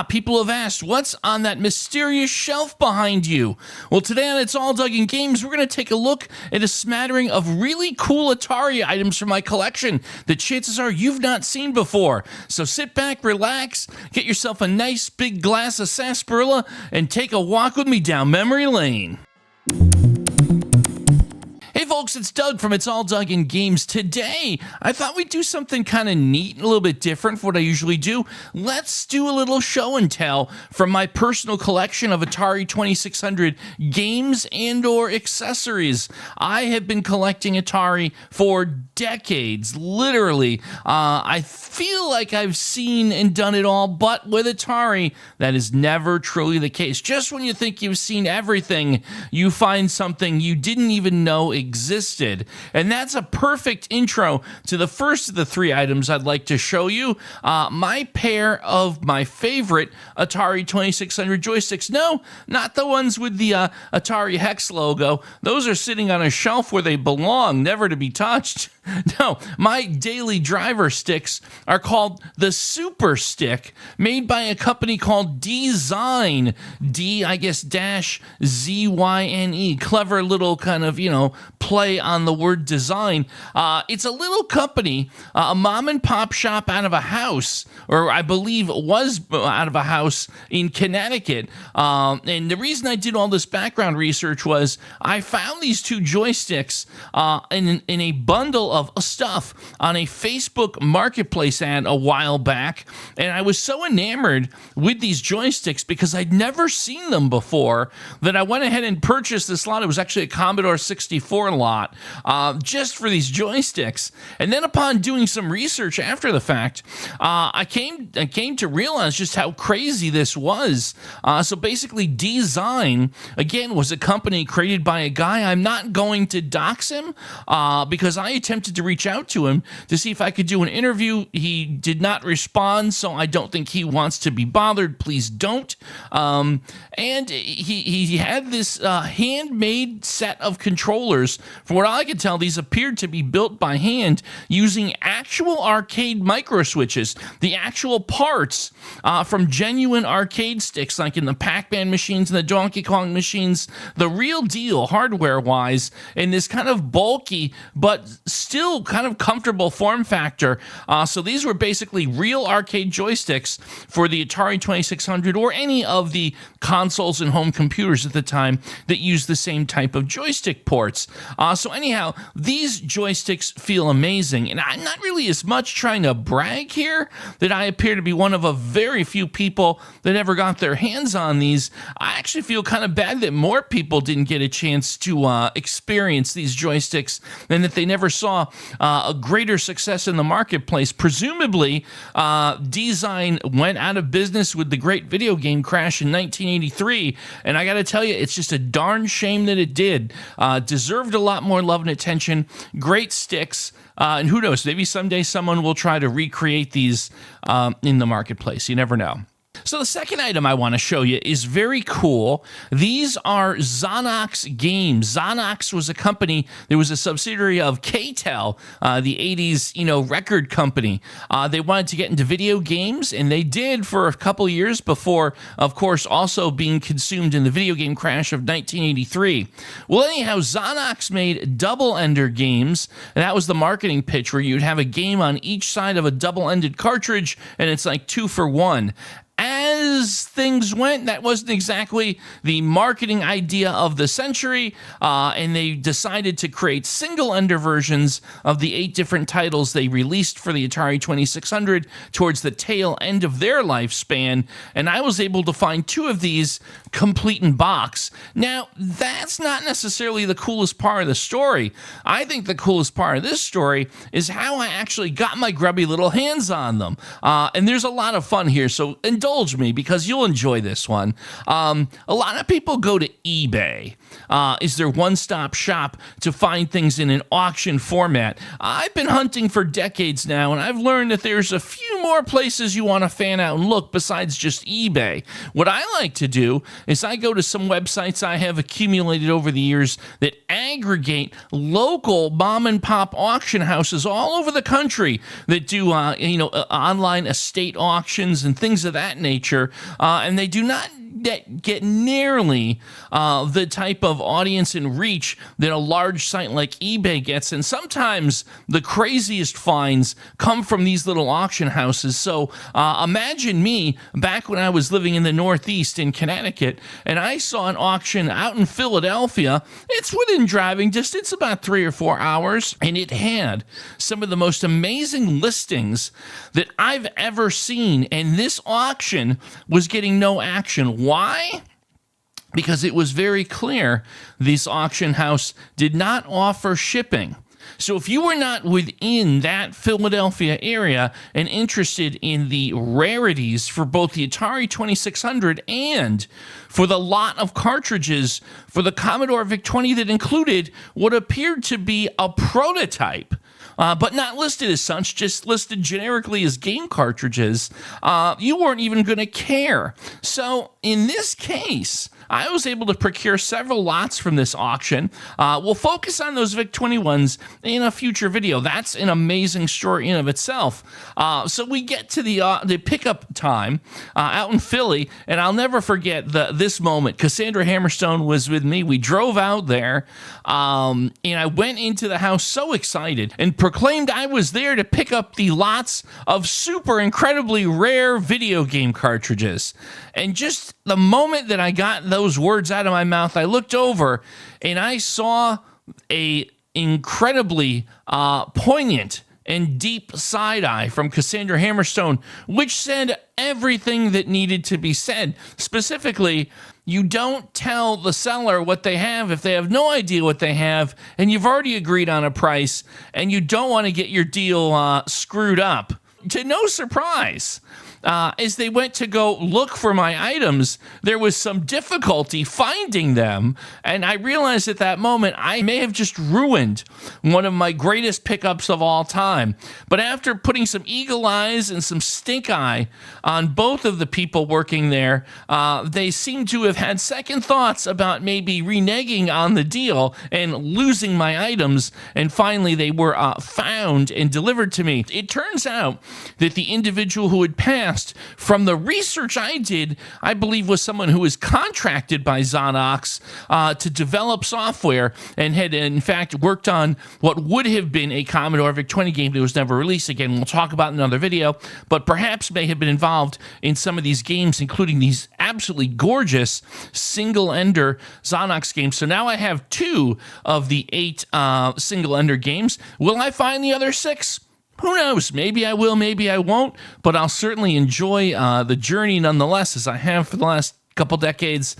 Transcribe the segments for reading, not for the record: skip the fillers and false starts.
People have asked, what's on that mysterious shelf behind you? Well, today on It's All Dug in Games, we're going to take a look at a smattering of really cool Atari items from my collection that chances are you've not seen before. So sit back, relax, get yourself a nice big glass of sarsaparilla, and take a walk with me down memory lane. Hey folks, it's Doug from It's All Dug in Games. Today, I thought we'd do something kind of neat and a little bit different from what I usually do. Let's do a little show and tell from my personal collection of Atari 2600 games and or accessories. I have been collecting Atari for decades, literally. I feel like I've seen and done it all, but with Atari, that is never truly the case. Just when you think you've seen everything, you find something you didn't even know existed. And that's a perfect intro to the first of the three items I'd like to show you. My pair of my favorite Atari 2600 joysticks. No, not the ones with the Atari Hex logo. Those are sitting on a shelf where they belong, never to be touched. No, my daily driver sticks are called the Super Stick, made by a company called Design. D, I guess, dash Z-Y-N-E. Clever little kind of, play on the word design. It's a little company, a mom and pop shop out of a house, or I believe was out of a house in Connecticut. And the reason I did all this background research was I found these two joysticks in a bundle of stuff on a Facebook marketplace ad a while back, and I was so enamored with these joysticks because I'd never seen them before that I went ahead and purchased this lot. It was actually a Commodore 64 lot, just for these joysticks. And then upon doing some research after the fact, I came to realize just how crazy this was. So basically, Design, again, was a company created by a guy. I'm not going to dox him because I attempted to reach out to him to see if I could do an interview. He did not respond, so I don't think he wants to be bothered. Please don't. And he had this handmade set of controllers. From what I could tell, these appeared to be built by hand using actual arcade micro switches, the actual parts from genuine arcade sticks, like in the Pac-Man machines and the Donkey Kong machines, the real deal hardware-wise, in this kind of bulky but still kind of comfortable form factor. So these were basically real arcade joysticks for the Atari 2600 or any of the consoles and home computers at the time that used the same type of joystick ports. So anyhow, these joysticks feel amazing, and I'm not really as much trying to brag here that I appear to be one of a very few people that ever got their hands on these. I actually feel kind of bad that more people didn't get a chance to experience these joysticks and that they never saw a greater success in the marketplace. Presumably, Design went out of business with the great video game crash in 1983, and I gotta tell you, it's just a darn shame that it did. Deserved a lot more love and attention. Great sticks, and who knows, maybe someday someone will try to recreate these in the marketplace. You never know. So the second item I want to show you is very cool. These are Zonox games. Zonox was a company that was a subsidiary of K-Tel, the 80s, record company. They wanted to get into video games, and they did for a couple years before, of course, also being consumed in the video game crash of 1983. Well, anyhow, Zonox made double-ender games, and that was the marketing pitch, where you'd have a game on each side of a double-ended cartridge, and it's like 2 for 1. As things went, that wasn't exactly the marketing idea of the century, and they decided to create single-ender versions of the 8 different titles they released for the Atari 2600 towards the tail end of their lifespan, and I was able to find 2 of these complete in box. Now, that's not necessarily the coolest part of the story. I think the coolest part of this story is how I actually got my grubby little hands on them, and there's a lot of fun here, so indulge me, me because you'll enjoy this one. A lot of people go to eBay. Is their one-stop shop to find things in an auction format. I've been hunting for decades now, and I've learned that there's a few more places you want to fan out and look besides just eBay. What I like to do is I go to some websites I have accumulated over the years that aggregate local mom and pop auction houses all over the country that do online estate auctions and things of that nature, and they do not get nearly the type of audience and reach that a large site like eBay gets. And sometimes the craziest finds come from these little auction houses. So imagine me back when I was living in the Northeast in Connecticut, and I saw an auction out in Philadelphia. It's within driving distance, about 3 or 4 hours, and it had some of the most amazing listings that I've ever seen. And this auction was getting no action. Why? Because it was very clear this auction house did not offer shipping. So if you were not within that Philadelphia area and interested in the rarities for both the Atari 2600 and for the lot of cartridges for the Commodore VIC-20 that included what appeared to be a prototype, but not listed as such, just listed generically as game cartridges, you weren't even going to care. So in this case, I was able to procure several lots from this auction. We'll focus on those VIC-21s in a future video. That's an amazing story in of itself. So we get to the pickup time out in Philly, and I'll never forget this moment. Cassandra Hammerstone was with me. We drove out there, and I went into the house so excited and proclaimed I was there to pick up the lots of super incredibly rare video game cartridges. And just the moment that I got those words out of my mouth, I looked over and I saw a incredibly poignant and deep side eye from Cassandra Hammerstone, which said everything that needed to be said. Specifically, you don't tell the seller what they have if they have no idea what they have, and you've already agreed on a price, and you don't want to get your deal screwed up. To no surprise, as they went to go look for my items, there was some difficulty finding them, and I realized at that moment I may have just ruined one of my greatest pickups of all time. But after putting some eagle eyes and some stink eye on both of the people working there, they seemed to have had second thoughts about maybe reneging on the deal and losing my items, and finally they were found and delivered to me. It turns out that the individual who had passed, from the research I did, I believe was someone who was contracted by Zonox to develop software and had in fact worked on what would have been a Commodore VIC-20 game that was never released again. We'll talk about in another video, but perhaps may have been involved in some of these games, including these absolutely gorgeous single-ender Zonox games. So now I have 2 of the 8 single-ender games. Will I find the other 6? Who knows? Maybe I will, maybe I won't, but I'll certainly enjoy the journey nonetheless, as I have for the last couple decades.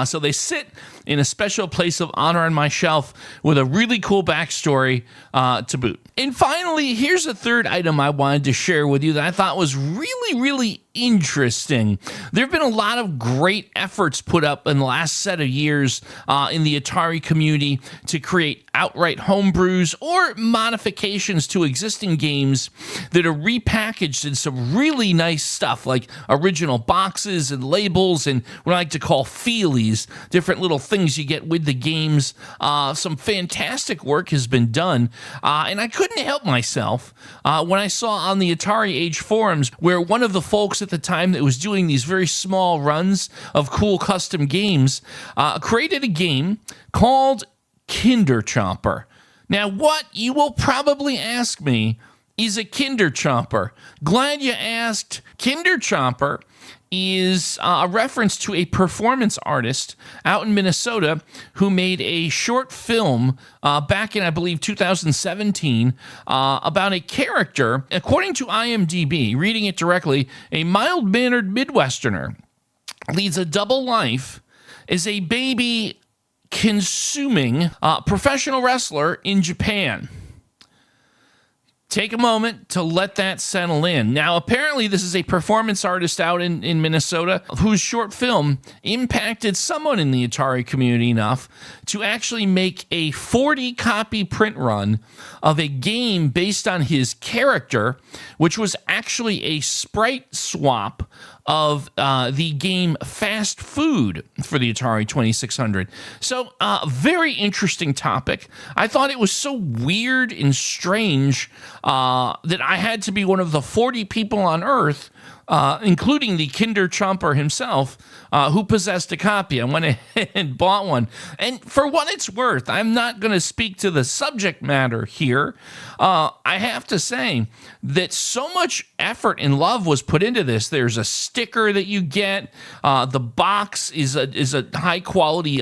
So they sit in a special place of honor on my shelf with a really cool backstory to boot. And finally, here's a third item I wanted to share with you that I thought was really interesting. There have been a lot of great efforts put up in the last set of years in the Atari community to create outright homebrews or modifications to existing games that are repackaged in some really nice stuff like original boxes and labels and what I like to call feelies, different little things you get with the games. Some fantastic work has been done, and I couldn't help myself when I saw on the Atari Age forums where one of the folks at the time that was doing these very small runs of cool custom games created a game called Kinder Chomper. Now, what you will probably ask me is a Kinder Chomper. Glad you asked. Kinder Chomper is a reference to a performance artist out in Minnesota who made a short film back in, I believe, 2017 about a character, according to IMDb, reading it directly, a mild-mannered Midwesterner leads a double life as a baby consuming professional wrestler in Japan. Take a moment to let that settle in. Now, apparently, this is a performance artist out in Minnesota whose short film impacted someone in the Atari community enough to actually make a 40-copy print run of a game based on his character, which was actually a sprite swap of the game Fast Food for the Atari 2600. So, very interesting topic. I thought it was so weird and strange that I had to be one of the 40 people on Earth, including the Kinder Chomper himself, who possessed a copy. I went ahead and bought one. And for what it's worth, I'm not going to speak to the subject matter here. I have to say that so much effort and love was put into this. There's a sticker that you get. The box is a high quality,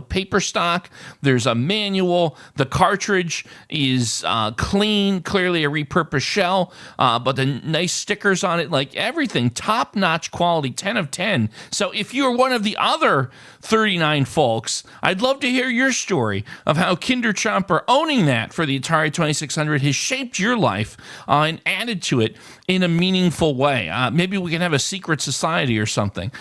paper stock. There's a manual. The cartridge is clean, clearly a repurposed shell, but the nice stickers on it, like everything, top-notch quality, 10 of 10. So if you're one of the other 39 folks, I'd love to hear your story of how Kinder Chomper owning that for the Atari 2600 has shaped your life and added to it in a meaningful way. Maybe we can have a secret society or something.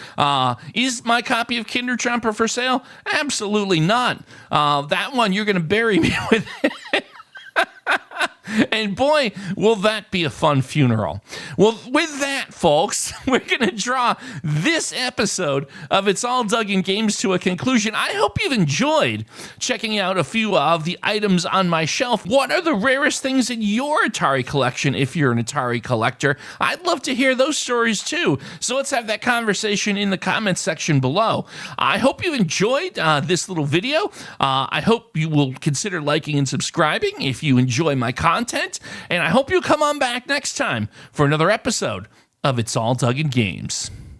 Is my copy of Kinder Chomper for sale? Absolutely not. That one you're going to bury me with. And boy, will that be a fun funeral. Well, with that, folks, we're going to draw this episode of It's All Dug in Games to a conclusion. I hope you've enjoyed checking out a few of the items on my shelf. What are the rarest things in your Atari collection if you're an Atari collector? I'd love to hear those stories too. So let's have that conversation in the comments section below. I hope you enjoyed this little video. I hope you will consider liking and subscribing if you enjoy my content. And I hope you'll come on back next time for another episode of It's All Dug in Games.